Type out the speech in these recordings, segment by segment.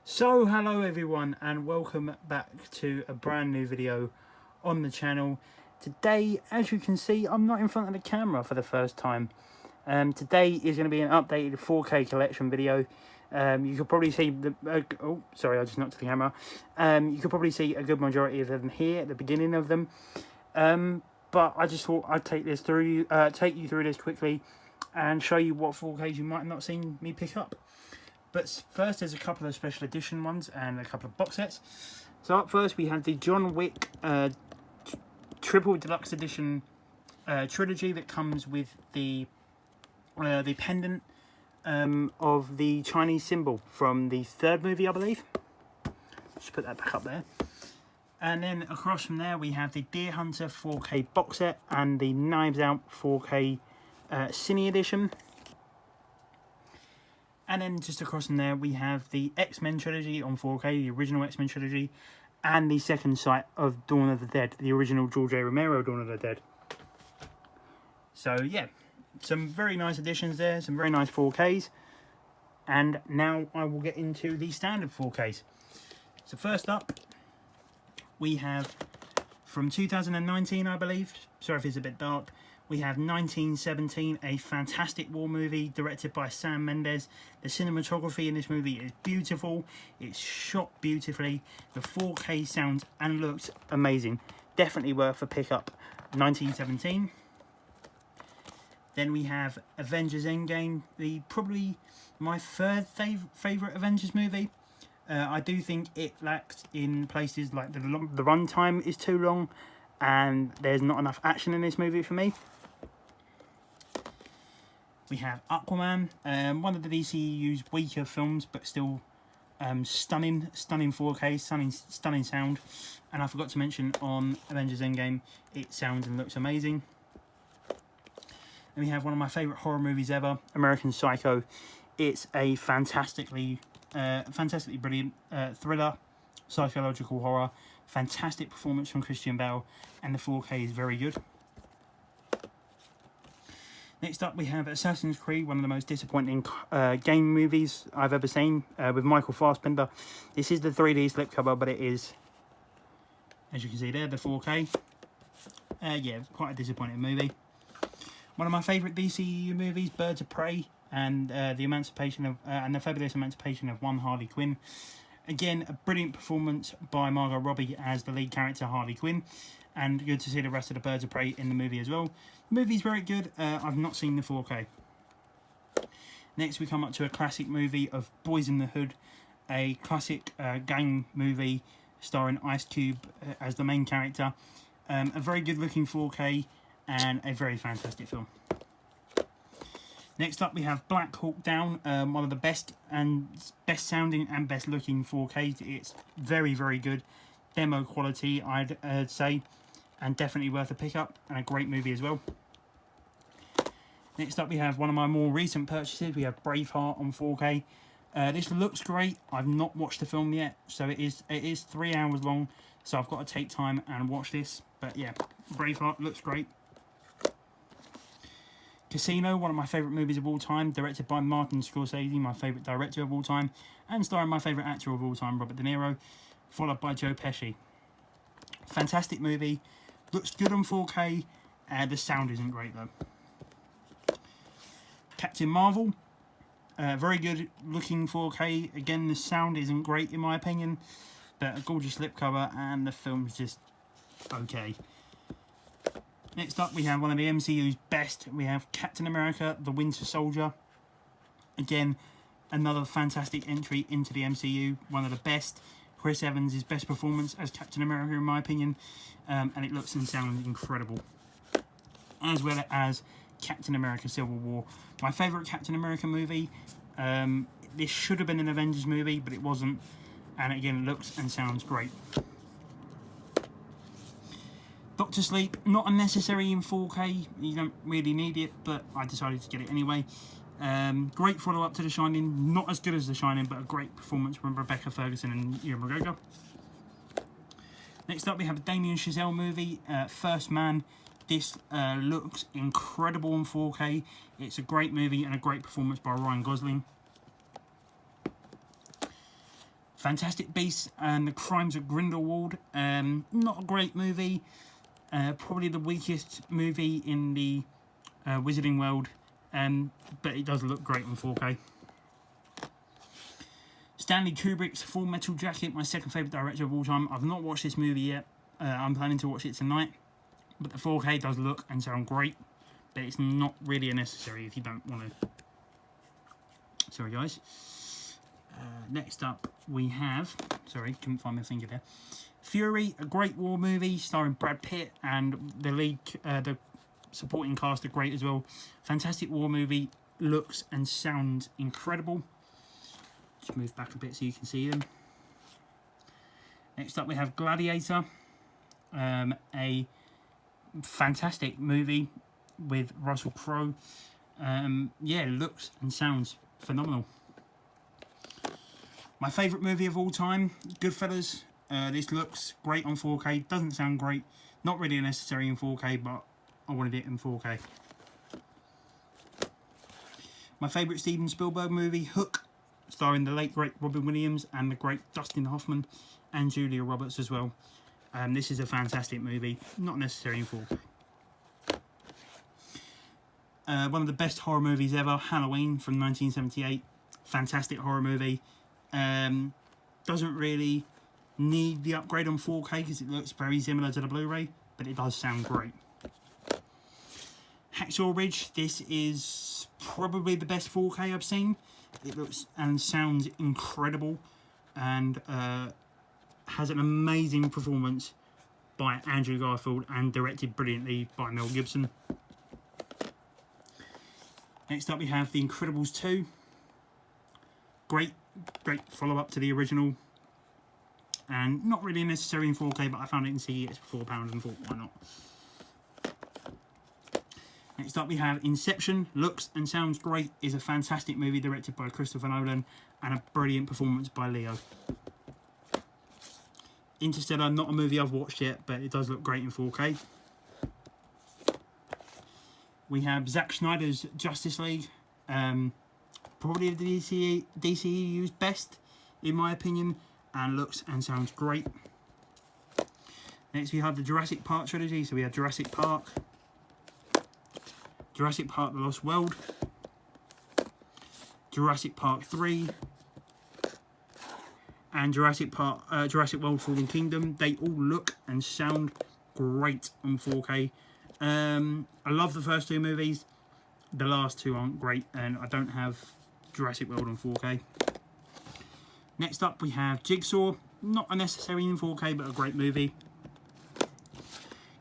So hello everyone and welcome back to a brand new video on the channel. Today, as you can see, I'm not in front of the camera for the first time. Today is going to be an updated 4K collection video. You could probably see the oh sorry, I just knocked the camera. You could probably see a good majority of them here at the beginning of them. But I just thought I'd take you through this quickly and show you what 4Ks you might not have seen me pick up. But first, there's a couple of special edition ones and a couple of box sets. So up first, we have the John Wick Triple Deluxe Edition trilogy that comes with the pendant of the Chinese symbol from the third movie, I believe. Just put that back up there. And then across from there, we have the Deer Hunter 4K box set and the Knives Out 4K Cine Edition. And then just across from there, we have the X-Men trilogy on 4K, the original X-Men trilogy, and the second sight of Dawn of the Dead, the original George A. Romero Dawn of the Dead. So yeah, some very nice additions there, some very nice 4Ks. And now I will get into the standard 4Ks. So first up, we have from 2019, I believe. Sorry if it's a bit dark. We have 1917, a fantastic war movie directed by Sam Mendes. The cinematography in this movie is beautiful. It's shot beautifully. The 4K sounds and looks amazing. Definitely worth a pick up. 1917. Then we have Avengers Endgame, probably my third favourite Avengers movie. I do think it lacks in places like the runtime is too long and there's not enough action in this movie for me. We have Aquaman, one of the DCU's weaker films, but still stunning 4K, stunning sound. And I forgot to mention on Avengers Endgame, it sounds and looks amazing. And we have one of my favourite horror movies ever, American Psycho. It's a fantastically brilliant thriller, psychological horror. Fantastic performance from Christian Bale, and the 4K is very good. Next up, we have Assassin's Creed, one of the most disappointing game movies I've ever seen, with Michael Fassbender. This is the 3D slipcover, but it is, as you can see there, the 4K. Yeah, quite a disappointing movie. One of my favourite DCU movies, Birds of Prey, and the Fabulous Emancipation of One Harley Quinn. Again, a brilliant performance by Margot Robbie as the lead character Harley Quinn, and good to see the rest of the Birds of Prey in the movie as well. The movie's very good. I've not seen the 4K. Next, we come up to a classic movie of Boys in the Hood, a classic gang movie starring Ice Cube as the main character. A very good looking 4K and a very fantastic film. Next up, we have Black Hawk Down, one of the best sounding and best looking 4Ks. It's very, very good. Demo quality, I'd say, and definitely worth a pick up, and a great movie as well. Next up, we have one of my more recent purchases. We have Braveheart on 4K. This looks great. I've not watched the film yet, so it is 3 hours long, so I've got to take time and watch this. But yeah, Braveheart looks great. Casino, one of my favourite movies of all time, directed by Martin Scorsese, my favourite director of all time, and starring my favourite actor of all time, Robert De Niro, followed by Joe Pesci. Fantastic movie, looks good on 4K, the sound isn't great though. Captain Marvel, very good looking 4K, again the sound isn't great in my opinion, but a gorgeous slipcover and the film's just okay. Next up, we have one of the MCU's best. We have Captain America, The Winter Soldier. Again, another fantastic entry into the MCU. One of the best. Chris Evans' best performance as Captain America, in my opinion. And it looks and sounds incredible. As well as Captain America Civil War. My favourite Captain America movie. This should have been an Avengers movie, but it wasn't. And again, it looks and sounds great. Doctor Sleep, not unnecessary in 4K, you don't really need it, but I decided to get it anyway. Great follow-up to The Shining, not as good as The Shining, but a great performance from Rebecca Ferguson and Ewan McGregor. Next up, we have a Damien Chazelle movie, First Man. This looks incredible in 4K. It's a great movie and a great performance by Ryan Gosling. Fantastic Beasts and the Crimes of Grindelwald. Not a great movie. Probably the weakest movie in the Wizarding world. But it does look great on 4K. Stanley Kubrick's Full Metal Jacket, my second favourite director of all time. I've not watched this movie yet. I'm planning to watch it tonight. But the 4K does look and sound great. But it's not really a necessary if you don't want to. Sorry, guys. Next up, we have... Sorry, couldn't find my finger there. Fury, a great war movie starring Brad Pitt, and the lead, the supporting cast are great as well. Fantastic war movie, looks and sounds incredible. Just move back a bit so you can see them. Next up, we have Gladiator, a fantastic movie with Russell Crowe. Yeah, looks and sounds phenomenal. My favourite movie of all time, Goodfellas. This looks great on 4K. Doesn't sound great. Not really necessary in 4K, but I wanted it in 4K. My favourite Steven Spielberg movie, Hook, starring the late great Robin Williams and the great Dustin Hoffman and Julia Roberts as well. This is a fantastic movie. Not necessary in 4K. One of the best horror movies ever, Halloween from 1978. Fantastic horror movie. Doesn't really need the upgrade on 4K because it looks very similar to the Blu-ray, but it does sound great. Hacksaw Ridge, this is probably the best 4K I've seen. It looks and sounds incredible, and has an amazing performance by Andrew Garfield and directed brilliantly by Mel Gibson. Next up we have The Incredibles 2. Great follow-up to the original. And not really necessary in 4K, but I found it in CEX for £4 and thought, why not? Next up we have Inception. Looks and sounds great. Is a fantastic movie directed by Christopher Nolan and a brilliant performance by Leo. Interstellar, not a movie I've watched yet, but it does look great in 4K. We have Zack Snyder's Justice League. Probably the DCEU's best, in my opinion, and looks and sounds great. Next we have the Jurassic Park trilogy. So we have Jurassic Park, Jurassic Park The Lost World, Jurassic Park 3, and Jurassic World Fallen Kingdom. They all look and sound great on 4K. I love the first two movies. The last two aren't great, and I don't have Jurassic World on 4K. Next up we have Jigsaw. Not a necessary in 4K, but a great movie.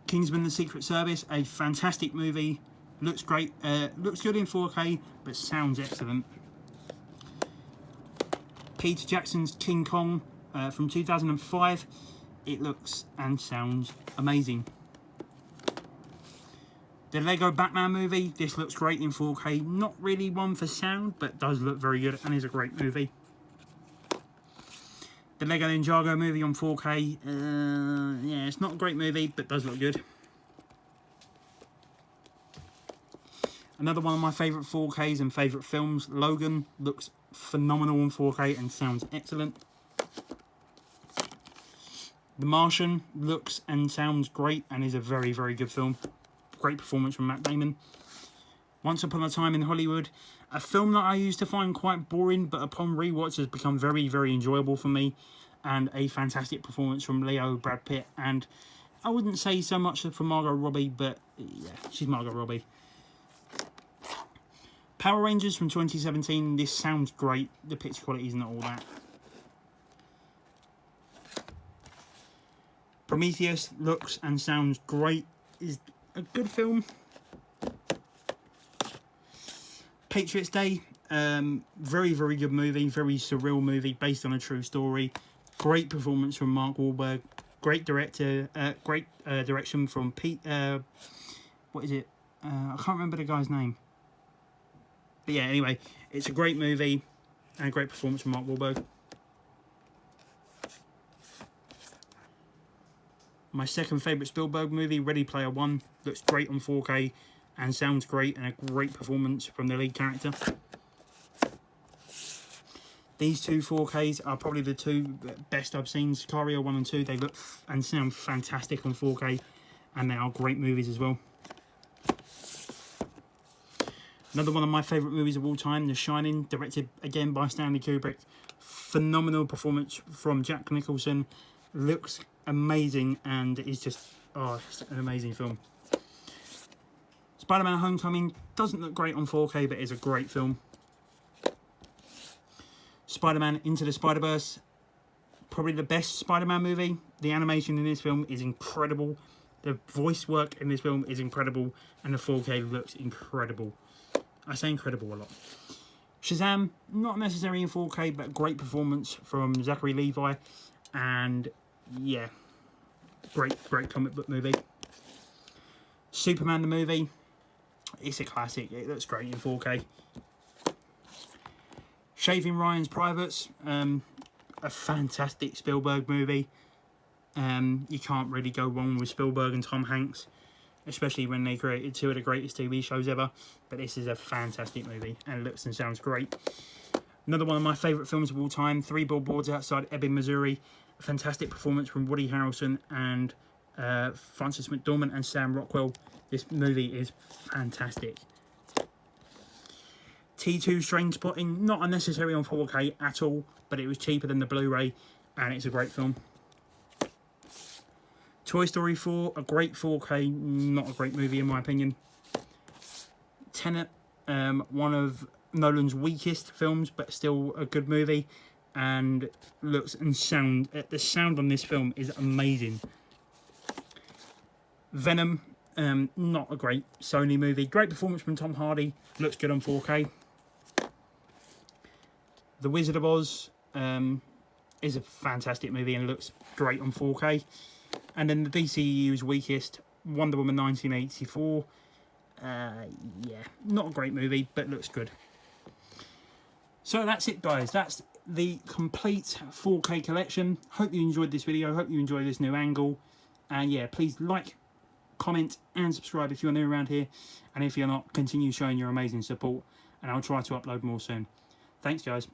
Kingsman: The Secret Service, a fantastic movie. Looks great. Looks good in 4K, but sounds excellent. Peter Jackson's King Kong from 2005. It looks and sounds amazing. The Lego Batman movie. This looks great in 4K. Not really one for sound, but does look very good and is a great movie. The Lego Ninjago movie on 4K. Yeah, it's not a great movie, but does look good. Another one of my favourite 4Ks and favourite films, Logan, looks phenomenal on 4K and sounds excellent. The Martian looks and sounds great and is a very, very good film. Great performance from Matt Damon. Once Upon a Time in Hollywood, a film that I used to find quite boring, but upon rewatch has become very, very enjoyable for me, and a fantastic performance from Leo, Brad Pitt, and I wouldn't say so much for Margot Robbie, but yeah, she's Margot Robbie. Power Rangers from 2017, this sounds great, the picture quality isn't all that. Prometheus looks and sounds great, is a good film. Patriots Day, very, very good movie, very surreal movie based on a true story. Great performance from Mark Wahlberg. Great director, direction from Pete. What is it? I can't remember the guy's name. But yeah, anyway, it's a great movie and a great performance from Mark Wahlberg. My second favourite Spielberg movie, Ready Player One, looks great on 4K and sounds great, and a great performance from the lead character. These two 4Ks are probably the two best I've seen. Sicario 1 and 2, they look and sound fantastic on 4K, and they are great movies as well. Another one of my favourite movies of all time, The Shining, directed again by Stanley Kubrick. Phenomenal performance from Jack Nicholson. Looks amazing and is just, oh, it's an amazing film. Spider-Man Homecoming doesn't look great on 4K, but is a great film. Spider-Man Into the Spider-Verse, probably the best Spider-Man movie. The animation in this film is incredible. The voice work in this film is incredible, and the 4K looks incredible. I say incredible a lot. Shazam, not necessarily in 4K, but great performance from Zachary Levi, and yeah, great comic book movie. Superman the movie, it's a classic. It looks great in 4K. Shaving Ryan's Privates, a fantastic Spielberg movie. You can't really go wrong with Spielberg and Tom Hanks, especially when they created two of the greatest TV shows ever. But this is a fantastic movie and looks and sounds great. Another one of my favourite films of all time, Three Billboards Outside Ebbing, Missouri. A fantastic performance from Woody Harrelson and Frances McDormand and Sam Rockwell. This movie is fantastic. T2 Trainspotting, not unnecessary on 4K at all, but it was cheaper than the Blu-ray, and it's a great film. Toy Story 4, a great 4K, not a great movie in my opinion. Tenet, one of Nolan's weakest films, but still a good movie, and looks and sound, the sound on this film is amazing. Venom, not a great Sony movie, great performance from Tom Hardy, looks good on 4K. The Wizard of Oz is a fantastic movie and looks great on 4K. And then the DCEU's weakest, Wonder Woman 1984. Yeah, not a great movie, but looks good. So that's it, guys. That's the complete 4K collection. Hope you enjoyed this video. Hope you enjoyed this new angle. And yeah, please like, comment, and subscribe if you're new around here. And if you're not, continue showing your amazing support. And I'll try to upload more soon. Thanks, guys.